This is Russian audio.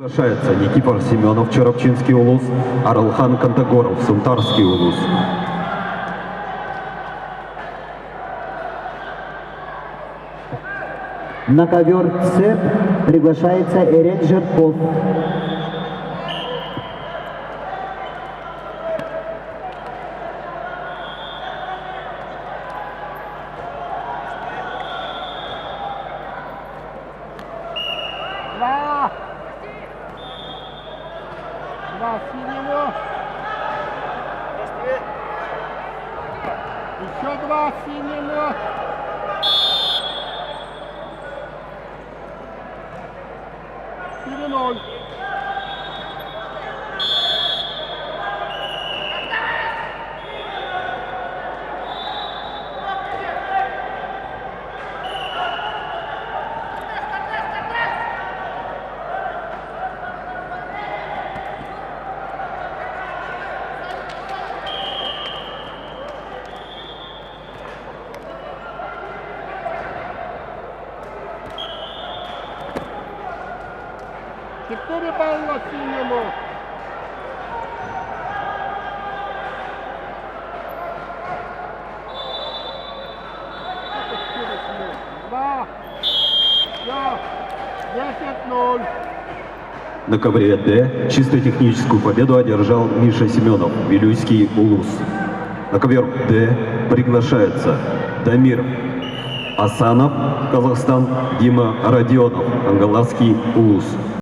Приглашается Никифор Семенов, Чарапчинский улус, Аралхан Кантагоров, Сунтарский улус. На ковер цеп приглашается Эрен Жирков. Два синего. Еще два синего. Четыре ноль. Четыре балла синему. Два. Все. 10-0. На ковре Д чисто техническую победу одержал Миша Семенов, Вилюйский улус. На ковер Д приглашается Дамир Асанов, Казахстан, Дима Родионов, Ангаласский улус.